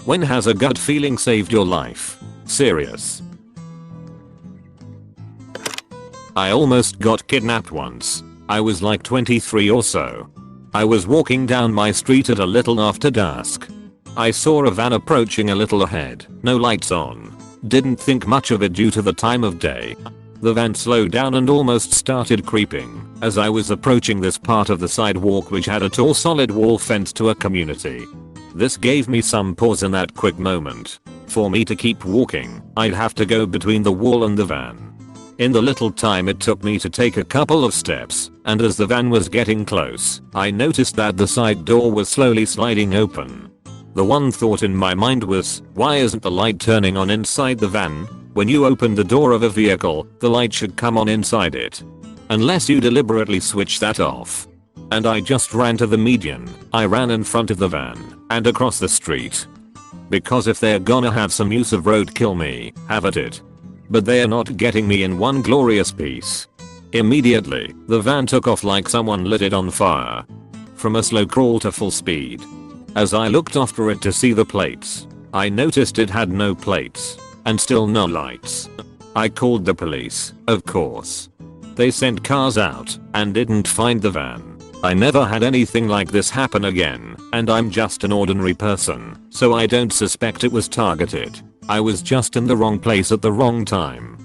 When has a gut feeling saved your life? Serious. I almost got kidnapped once. I was like 23 or so. I was walking down my street at a little after dusk. I saw a van approaching a little ahead, no lights on. Didn't think much of it due to the time of day. The van slowed down and almost started creeping as I was approaching this part of the sidewalk which had a tall solid wall fence to a community. This gave me some pause in that quick moment. For me to keep walking, I'd have to go between the wall and the van. In the little time it took me to take a couple of steps, and as the van was getting close, I noticed that the side door was slowly sliding open. The one thought in my mind was, why isn't the light turning on inside the van? When you open the door of a vehicle, the light should come on inside it. Unless you deliberately switch that off. And I just ran to the median. I ran in front of the van and across the street. Because if they're gonna have some use of road kill me, have at it. But they're not getting me in one glorious piece. Immediately, the van took off like someone lit it on fire. From a slow crawl to full speed. As I looked after it to see the plates, I noticed it had no plates. And still no lights. I called the police, of course. They sent cars out and didn't find the van. I never had anything like this happen again, and I'm just an ordinary person, so I don't suspect it was targeted. I was just in the wrong place at the wrong time.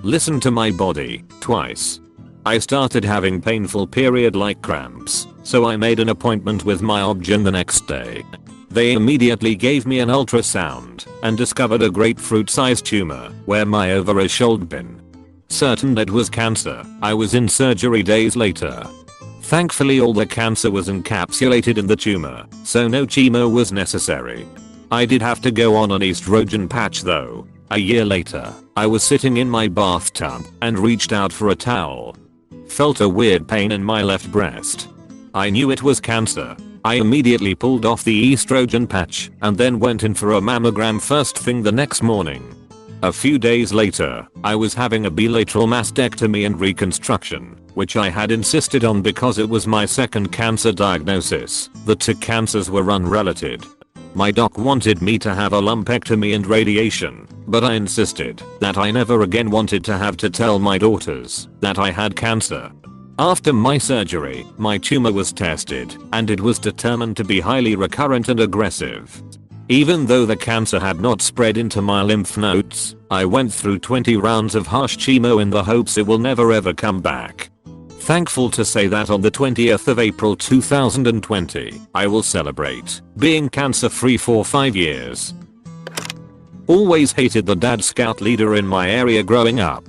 Listen to my body, twice. I started having painful period-like cramps, so I made an appointment with my obgyn the next day. They immediately gave me an ultrasound and discovered a grapefruit-sized tumor where my ovaries should been. Certain it was cancer, I was in surgery days later. Thankfully all the cancer was encapsulated in the tumor, so no chemo was necessary. I did have to go on an estrogen patch though. A year later, I was sitting in my bathtub and reached out for a towel. Felt a weird pain in my left breast. I knew it was cancer. I immediately pulled off the estrogen patch and then went in for a mammogram first thing the next morning. A few days later, I was having a bilateral mastectomy and reconstruction, which I had insisted on because it was my second cancer diagnosis. The two cancers were unrelated. My doc wanted me to have a lumpectomy and radiation, but I insisted that I never again wanted to have to tell my daughters that I had cancer. After my surgery, my tumor was tested, and it was determined to be highly recurrent and aggressive. Even though the cancer had not spread into my lymph nodes, I went through 20 rounds of harsh chemo in the hopes it will never ever come back. Thankful to say that on the 20th of April 2020, I will celebrate being cancer free for 5 years. Always hated the dad scout leader in my area growing up.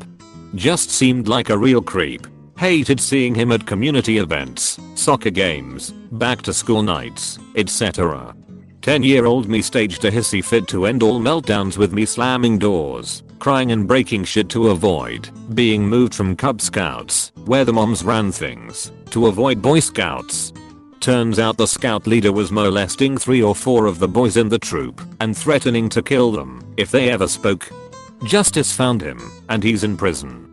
Just seemed like a real creep. Hated seeing him at community events, soccer games, back to school nights, etc. 10-year-old me staged a hissy fit to end all meltdowns with me slamming doors, crying and breaking shit to avoid being moved from Cub Scouts, where the moms ran things, to avoid Boy Scouts. Turns out the scout leader was molesting 3 or 4 of the boys in the troop and threatening to kill them if they ever spoke. Justice found him, and he's in prison.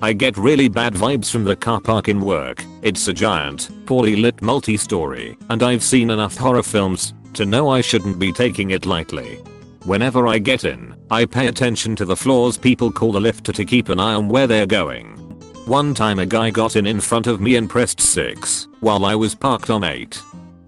I get really bad vibes from the car park in work. It's a giant, poorly lit multi-story, and I've seen enough horror films to know I shouldn't be taking it lightly. Whenever I get in, I pay attention to the floors people call the lift to keep an eye on where they're going. One time a guy got in front of me and pressed 6 while I was parked on 8.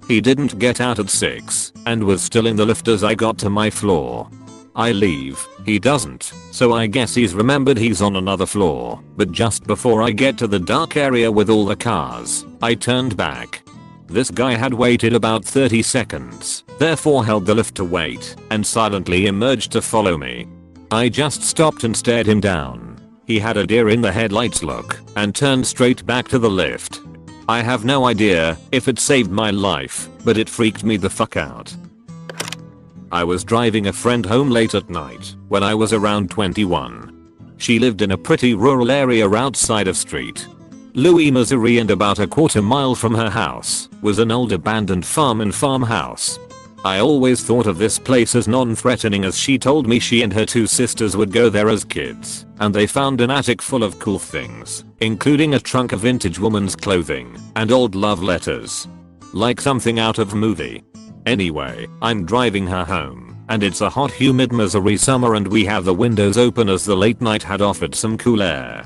He didn't get out at 6 and was still in the lift as I got to my floor. I leave, he doesn't, so I guess he's remembered he's on another floor, but just before I get to the dark area with all the cars, I turned back. This guy had waited about 30 seconds, therefore held the lift to wait, and silently emerged to follow me. I just stopped and stared him down. He had a deer in the headlights look, and turned straight back to the lift. I have no idea if it saved my life, but it freaked me the fuck out. I was driving a friend home late at night when I was around 21. She lived in a pretty rural area outside of St. Louis, Missouri, and about a quarter mile from her house was an old abandoned farm and farmhouse. I always thought of this place as non-threatening as she told me she and her 2 sisters would go there as kids, and they found an attic full of cool things, including a trunk of vintage woman's clothing and old love letters. Like something out of a movie. Anyway, I'm driving her home, and it's a hot humid Missouri summer and we have the windows open as the late night had offered some cool air.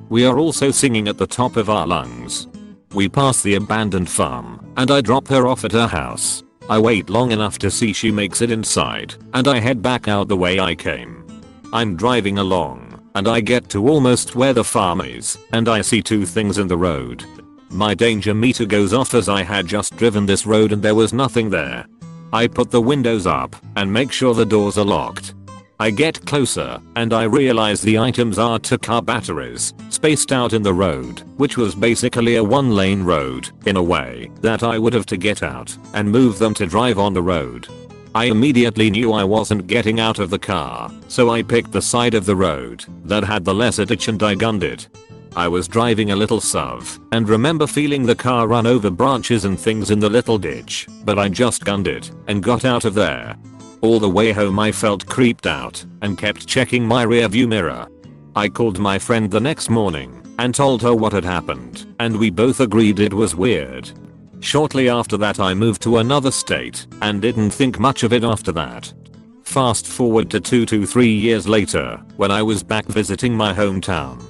We are also singing at the top of our lungs. We pass the abandoned farm, and I drop her off at her house. I wait long enough to see she makes it inside, and I head back out the way I came. I'm driving along, and I get to almost where the farm is, and I see two things in the road. My danger meter goes off as I had just driven this road and there was nothing there. I put the windows up and make sure the doors are locked. I get closer and I realize the items are two car batteries spaced out in the road, which was basically a one-lane road in a way that I would have to get out and move them to drive on the road. I immediately knew I wasn't getting out of the car, so I picked the side of the road that had the lesser ditch and I gunned it. I was driving a little SUV and remember feeling the car run over branches and things in the little ditch, but I just gunned it and got out of there. All the way home I felt creeped out and kept checking my rearview mirror. I called my friend the next morning and told her what had happened, and we both agreed it was weird. Shortly after that I moved to another state and didn't think much of it after that. Fast forward to 2 to 3 years later when I was back visiting my hometown.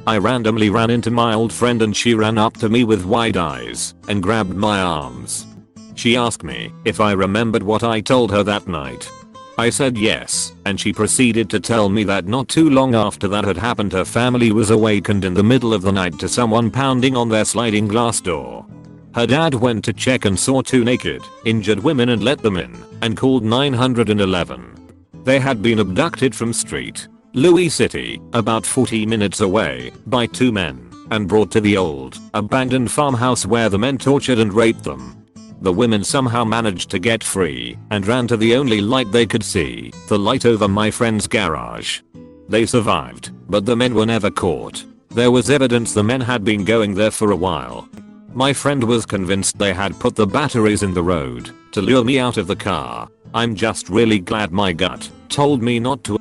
I randomly ran into my old friend and she ran up to me with wide eyes and grabbed my arms. She asked me if I remembered what I told her that night. I said yes, and she proceeded to tell me that not too long after that had happened her family was awakened in the middle of the night to someone pounding on their sliding glass door. Her dad went to check and saw two naked, injured women and let them in and called 911. They had been abducted from St. Louis City, about 40 minutes away, by two men and brought to the old, abandoned farmhouse where the men tortured and raped them. The women somehow managed to get free and ran to the only light they could see, the light over my friend's garage. They survived, but the men were never caught. There was evidence the men had been going there for a while. My friend was convinced they had put the batteries in the road to lure me out of the car. I'm just really glad my gut told me not to.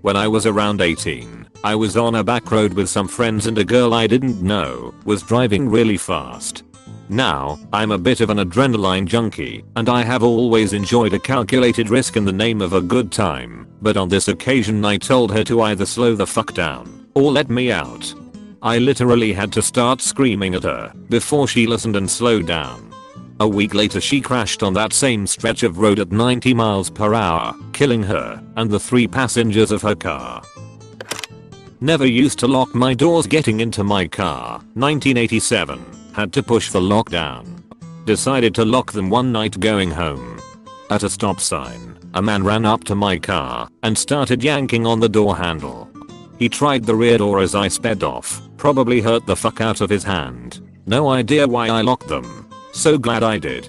When I was around 18, I was on a back road with some friends and a girl I didn't know was driving really fast. Now, I'm a bit of an adrenaline junkie and I have always enjoyed a calculated risk in the name of a good time, but on this occasion I told her to either slow the fuck down or let me out. I literally had to start screaming at her before she listened and slowed down. A week later she crashed on that same stretch of road at 90 miles per hour, killing her and the 3 passengers of her car. Never used to lock my doors getting into my car. 1987. Had to push the lock down. Decided to lock them one night going home. At a stop sign, a man ran up to my car and started yanking on the door handle. He tried the rear door as I sped off, probably hurt the fuck out of his hand. No idea why I locked them. So glad I did.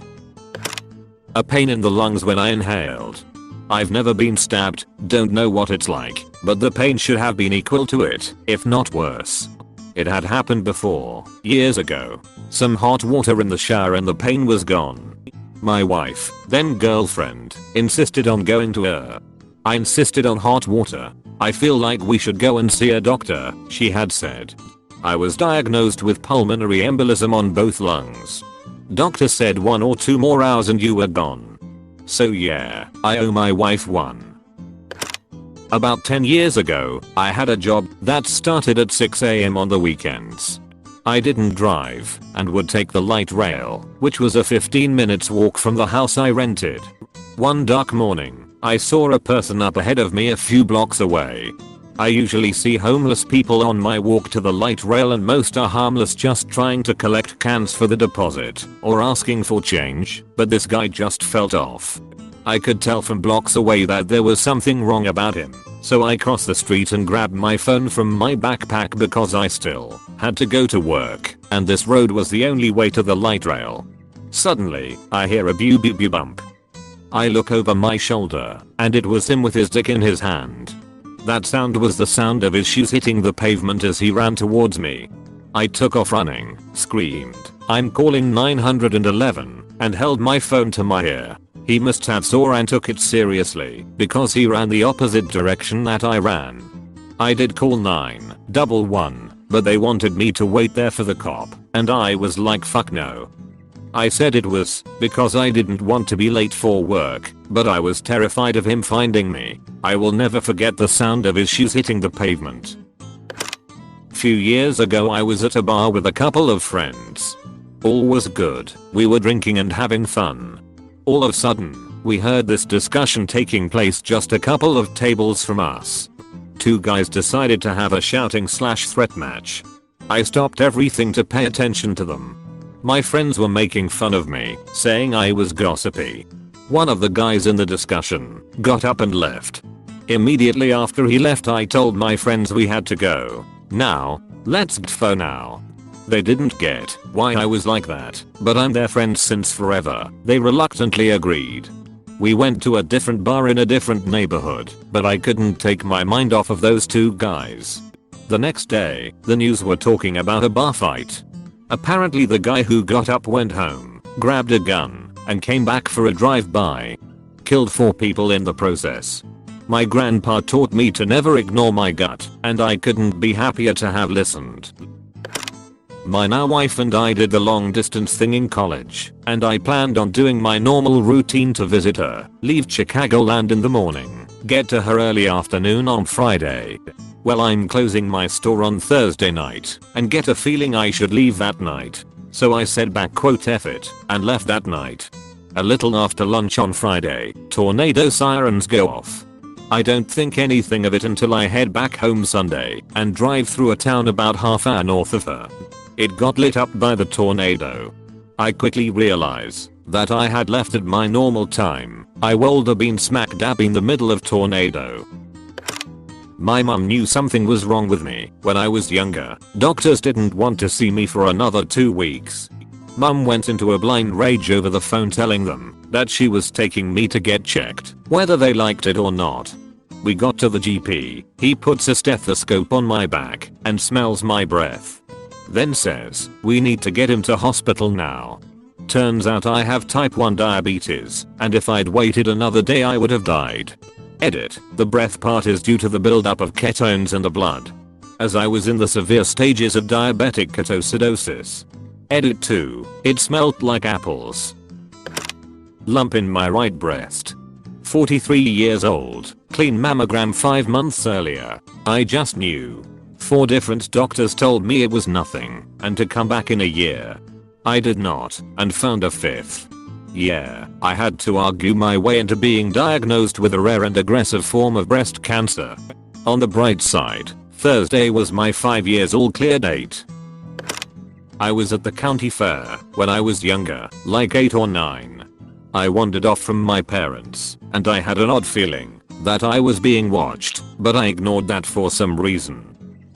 A pain in the lungs when I inhaled. I've never been stabbed, don't know what it's like, but the pain should have been equal to it, if not worse. It had happened before, years ago. Some hot water in the shower and the pain was gone. My wife, then girlfriend, insisted on going to her. I insisted on hot water. I feel like we should go and see a doctor, she had said. I was diagnosed with pulmonary embolism on both lungs. Doctor said 1 or 2 more hours and you were gone. So yeah, I owe my wife one. About 10 years ago, I had a job that started at 6 AM on the weekends. I didn't drive and would take the light rail, which was a 15 minutes walk from the house I rented. One dark morning, I saw a person up ahead of me a few blocks away. I usually see homeless people on my walk to the light rail and most are harmless just trying to collect cans for the deposit or asking for change, but this guy just felt off. I could tell from blocks away that there was something wrong about him, so I crossed the street and grabbed my phone from my backpack because I still had to go to work and this road was the only way to the light rail. Suddenly, I hear a boo bump. I look over my shoulder and it was him with his dick in his hand. That sound was the sound of his shoes hitting the pavement as he ran towards me. I took off running, screamed, "I'm calling 911," and held my phone to my ear. He must have saw and took it seriously because he ran the opposite direction that I ran. I did call 911, but they wanted me to wait there for the cop, and I was like fuck no. I said it was because I didn't want to be late for work, but I was terrified of him finding me. I will never forget the sound of his shoes hitting the pavement. Few years ago I was at a bar with a couple of friends. All was good, we were drinking and having fun. All of a sudden, we heard this discussion taking place just a couple of tables from us. Two guys decided to have a shouting/threat match. I stopped everything to pay attention to them. My friends were making fun of me, saying I was gossipy. One of the guys in the discussion got up and left. Immediately after he left I told my friends we had to go. Now, let's go now. They didn't get why I was like that, but I'm their friend since forever. They reluctantly agreed. We went to a different bar in a different neighborhood, but I couldn't take my mind off of those two guys. The next day, the news were talking about a bar fight. Apparently the guy who got up went home, grabbed a gun, and came back for a drive-by. Killed 4 people in the process. My grandpa taught me to never ignore my gut, and I couldn't be happier to have listened. My now wife and I did the long distance thing in college, and I planned on doing my normal routine to visit her, leave Chicagoland in the morning, get to her early afternoon on Friday. Well, I'm closing my store on Thursday night and get a feeling I should leave that night. So I said back "F it" and left that night. A little after lunch on Friday, tornado sirens go off. I don't think anything of it until I head back home Sunday and drive through a town about half hour north of her. It got lit up by the tornado. I quickly realize that I had left at my normal time. I would have been smack dab in the middle of tornado. My mum knew something was wrong with me when I was younger. Doctors didn't want to see me for another 2 weeks. Mum went into a blind rage over the phone telling them that she was taking me to get checked, whether they liked it or not. We got to the GP, he puts a stethoscope on my back and smells my breath. Then says, "We need to get him to hospital now." Turns out I have type 1 diabetes, and if I'd waited another day I would have died. Edit, the breath part is due to the buildup of ketones in the blood. As I was in the severe stages of diabetic ketoacidosis. Edit 2, it smelled like apples. Lump in my right breast. 43 years old, clean mammogram 5 months earlier. I just knew. 4 different doctors told me it was nothing, and to come back in a year. I did not, and found a 5th. Yeah, I had to argue my way into being diagnosed with a rare and aggressive form of breast cancer. On the bright side, Thursday was my 5 years all clear date. I was at the county fair when I was younger, like 8 or 9. I wandered off from my parents, and I had an odd feeling that I was being watched, but I ignored that for some reason.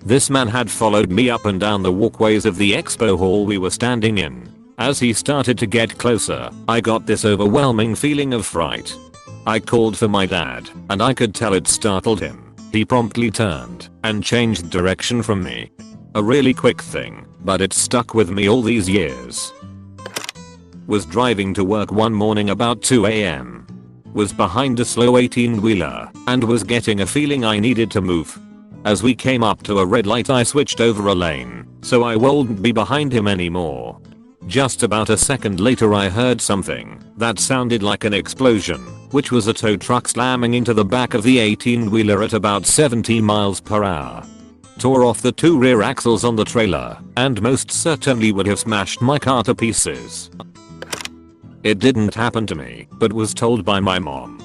This man had followed me up and down the walkways of the expo hall we were standing in. As he started to get closer, I got this overwhelming feeling of fright. I called for my dad, and I could tell it startled him. He promptly turned and changed direction from me. A really quick thing, but it stuck with me all these years. Was driving to work one morning about 2 AM. Was behind a slow 18-wheeler and was getting a feeling I needed to move. As we came up to a red light I switched over a lane, so I wouldn't be behind him anymore. Just about a second later I heard something that sounded like an explosion, which was a tow truck slamming into the back of the 18-wheeler at about 70 miles per hour. Tore off the 2 rear axles on the trailer, and most certainly would have smashed my car to pieces. It didn't happen to me, but was told by my mom.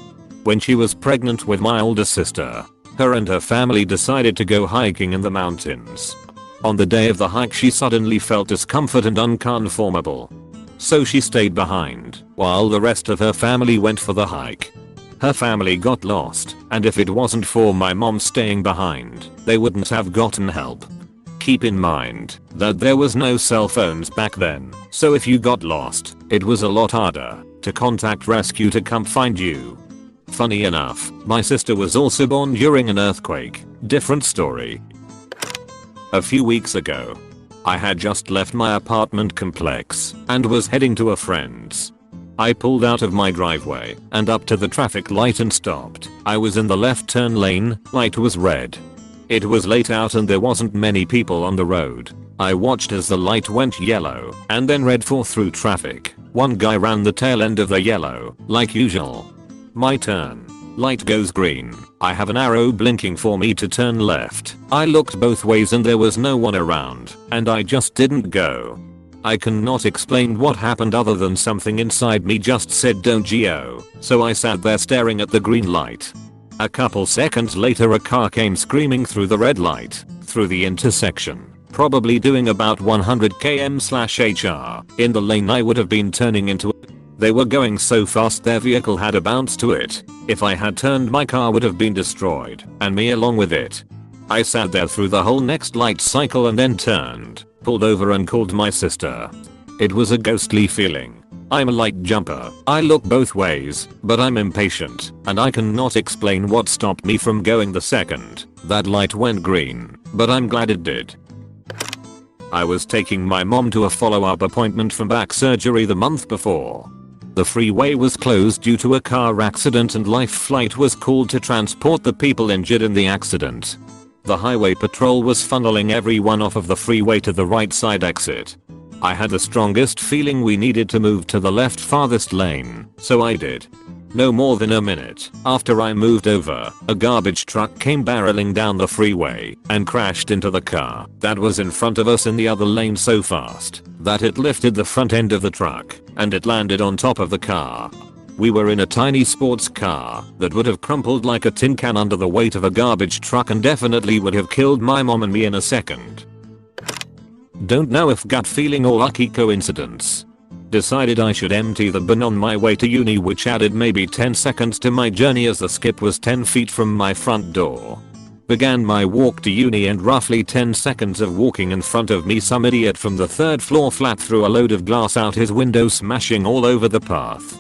When she was pregnant with my older sister, her and her family decided to go hiking in the mountains. On the day of the hike she suddenly felt discomfort and unconformable. So she stayed behind, while the rest of her family went for the hike. Her family got lost, and if it wasn't for my mom staying behind, they wouldn't have gotten help. Keep in mind that there was no cell phones back then, so if you got lost, it was a lot harder to contact rescue to come find you. Funny enough, my sister was also born during an earthquake. Different story. A few weeks ago, I had just left my apartment complex and was heading to a friend's. I pulled out of my driveway and up to the traffic light and stopped. I was in the left turn lane, light was red. It was late out and there wasn't many people on the road. I watched as the light went yellow and then red for through traffic. One guy ran the tail end of the yellow, like usual. My turn. Light goes green. I have an arrow blinking for me to turn left. I looked both ways and there was no one around, and I just didn't go. I cannot explain what happened other than something inside me just said don't go, so I sat there staring at the green light. A couple seconds later a car came screaming through the red light, through the intersection, probably doing about 100 km/h. In the lane I would have been turning into. They were going so fast their vehicle had a bounce to it. If I had turned my car would have been destroyed, and me along with it. I sat there through the whole next light cycle and then turned, pulled over and called my sister. It was a ghostly feeling. I'm a light jumper. I look both ways, but I'm impatient, and I cannot explain what stopped me from going the second that light went green, but I'm glad it did. I was taking my mom to a follow-up appointment for back surgery the month before. The freeway was closed due to a car accident and Life Flight was called to transport the people injured in the accident. The highway patrol was funneling everyone off of the freeway to the right side exit. I had the strongest feeling we needed to move to the left farthest lane, so I did. No more than a minute after I moved over, a garbage truck came barreling down the freeway and crashed into the car that was in front of us in the other lane so fast that it lifted the front end of the truck and it landed on top of the car. We were in a tiny sports car that would have crumpled like a tin can under the weight of a garbage truck and definitely would have killed my mom and me in a second. Don't know if gut feeling or lucky coincidence. Decided I should empty the bin on my way to uni, which added maybe 10 seconds to my journey as the skip was 10 feet from my front door. Began my walk to uni and roughly 10 seconds of walking in front of me some idiot from the third floor flat threw a load of glass out his window, smashing all over the path.